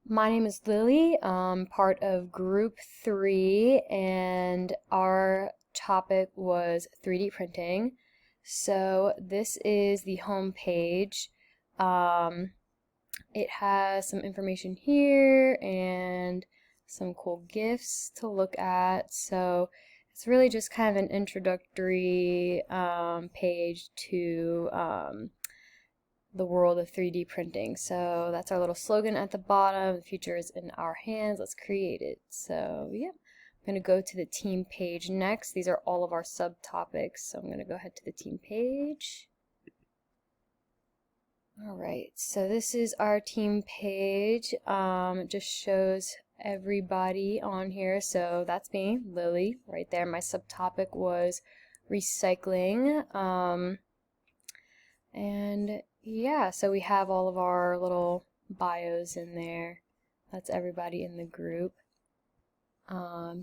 My name is Lily. I'm part of Group 3, and our topic was 3D printing. So this is the home page. Um, it has some information here and some cool GIFs to look at. So it's really just kind of an introductory page to the world of 3D printing. So that's our little slogan at the bottom. The future is in our hands. Let's create it. So yeah, I'm going to go to the team page next. These are all of our subtopics. So I'm going to go ahead to the team page. All right, so this is our team page. It just shows everybody on here. So that's me, Lily, right there. My subtopic was recycling. And yeah, so we have all of our little bios in there. That's everybody in the group.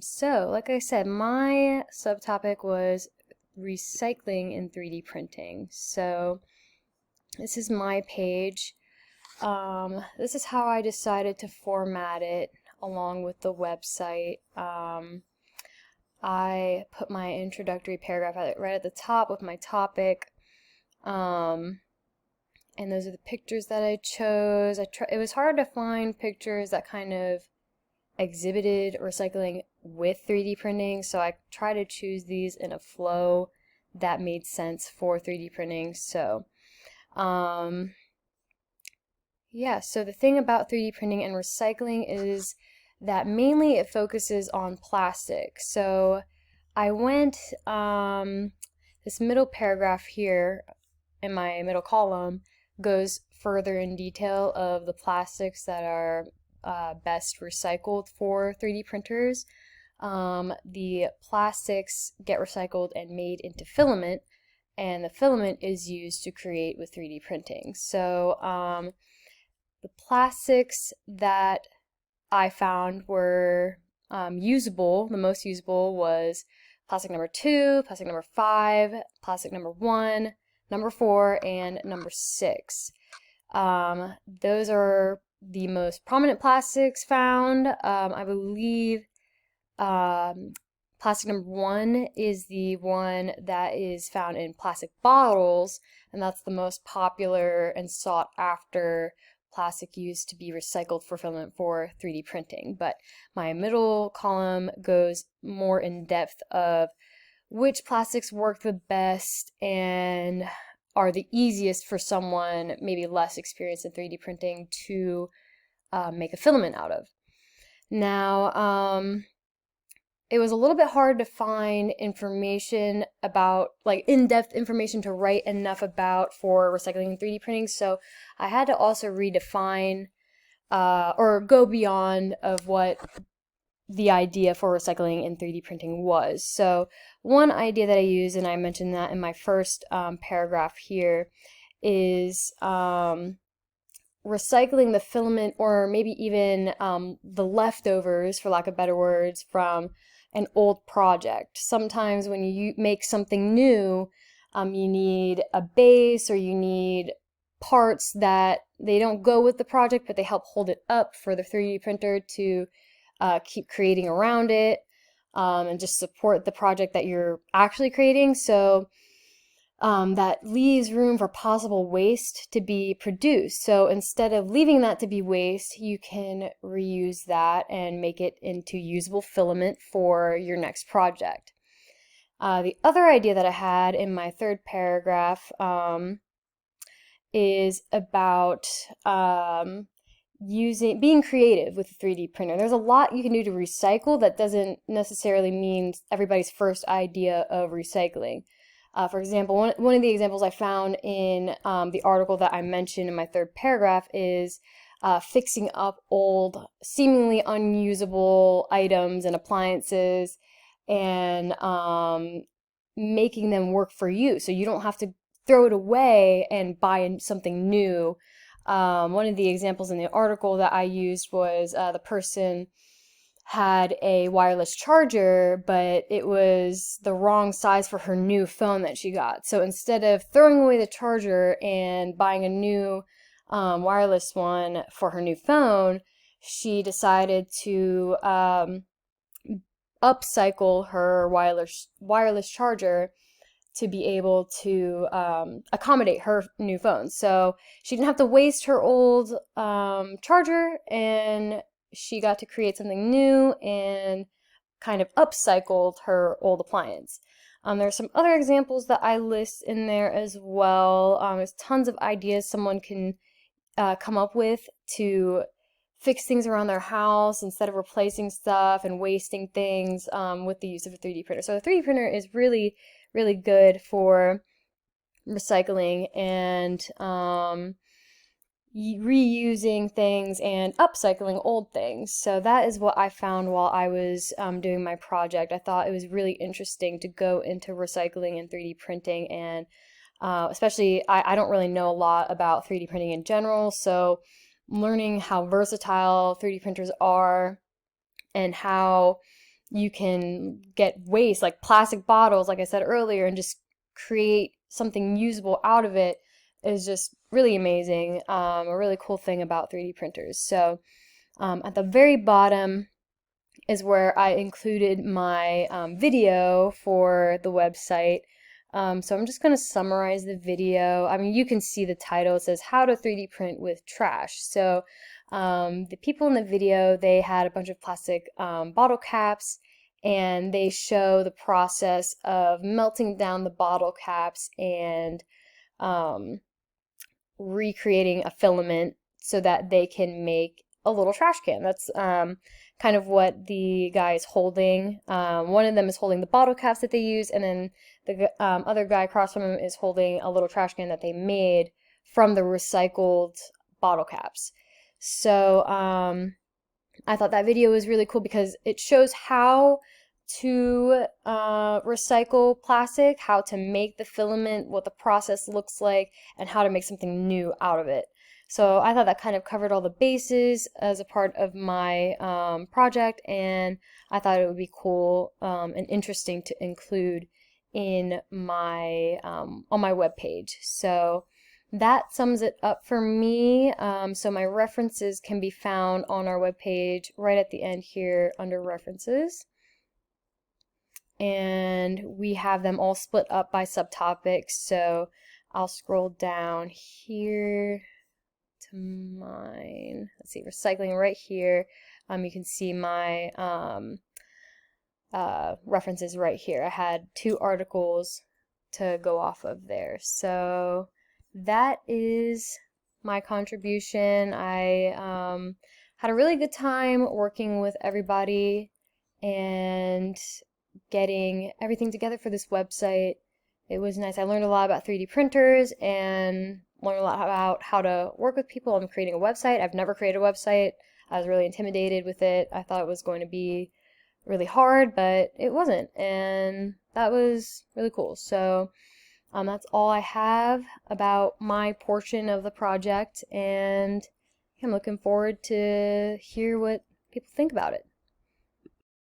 So, like I said, my subtopic was recycling in 3D printing. So, this is my page. This is how I decided to format it along with the website. I put my introductory paragraph right at the top with my topic. And those are the pictures that I chose. It was hard to find pictures that kind of exhibited recycling with 3D printing, so I tried to choose these in a flow that made sense for 3D printing. So, yeah, so the thing about 3D printing and recycling is that mainly it focuses on plastic. So I went, this middle paragraph here in my middle column goes further in detail of the plastics that are best recycled for 3D printers. The plastics get recycled and made into filament, and the filament is used to create with 3D printing. So the plastics that I found were usable, the most usable was plastic number 2, plastic number 5, plastic number 1, number 4, and number 6. Those are the most prominent plastics found. I believe plastic number 1 is the one that is found in plastic bottles, and that's the most popular and sought after plastic used to be recycled for filament for 3D printing. But my middle column goes more in depth of which plastics work the best and are the easiest for someone maybe less experienced in 3D printing to make a filament out of. Now, it was a little bit hard to find information about, like, in-depth information to write enough about for recycling and 3D printing, so I had to also redefine or go beyond of what the idea for recycling and 3D printing was. So one idea that I use, and I mentioned that in my first paragraph here, is recycling the filament or maybe even the leftovers, for lack of better words, from an old project. Sometimes when you make something new, you need a base or you need parts that they don't go with the project, but they help hold it up for the 3D printer to keep creating around it and just support the project that you're actually creating. So that leaves room for possible waste to be produced. So instead of leaving that to be waste, you can reuse that and make it into usable filament for your next project. The other idea that I had in my third paragraph is about being creative with a 3D printer. There's a lot you can do to recycle that doesn't necessarily mean everybody's first idea of recycling. For example, one of the examples I found in the article that I mentioned in my third paragraph is fixing up old, seemingly unusable items and appliances and making them work for you. So you don't have to throw it away and buy something new. One of the examples in the article that I used was the person had a wireless charger, but it was the wrong size for her new phone that she got. So instead of throwing away the charger and buying a new wireless one for her new phone, she decided to upcycle her wireless charger to be able to accommodate her new phone. So she didn't have to waste her old charger, and she got to create something new and kind of upcycled her old appliance. There's some other examples that I list in there as well. There's tons of ideas someone can come up with to fix things around their house instead of replacing stuff and wasting things with the use of a 3D printer. So the 3D printer is really, really good for recycling and reusing things and upcycling old things. So that is what I found while I was doing my project. I thought it was really interesting to go into recycling and 3D printing, and especially I don't really know a lot about 3D printing in general, so learning how versatile 3D printers are and how you can get waste like plastic bottles, like I said earlier, and just create something usable out of it is just really amazing. A really cool thing about 3D printers. So at the very bottom is where I included my video for the website. So I'm just going to summarize the video. I mean, you can see the title. It says how to 3D print with trash. So the people in the video, they had a bunch of plastic bottle caps, and they show the process of melting down the bottle caps and recreating a filament so that they can make a little trash can. That's kind of what the guy is holding. One of them is holding the bottle caps that they use, and then the other guy across from him is holding a little trash can that they made from the recycled bottle caps. So I thought that video was really cool because it shows how to recycle plastic, how to make the filament, what the process looks like, and how to make something new out of it. So I thought that kind of covered all the bases as a part of my project, and I thought it would be cool and interesting to include in my on my webpage. So that sums it up for me. So my references can be found on our webpage right at the end here under references. And we have them all split up by subtopics. So I'll scroll down here to mine. Let's see, recycling right here. You can see my references right here. I had 2 articles to go off of there. So that is my contribution. I had a really good time working with everybody and getting everything together for this website. It was nice. I learned a lot about 3D printers and learned a lot about how to work with people. I'm creating a website. I've never created a website. I was really intimidated with it. I thought it was going to be really hard, but it wasn't, and that was really cool. So that's all I have about my portion of the project, and I'm looking forward to hear what people think about it.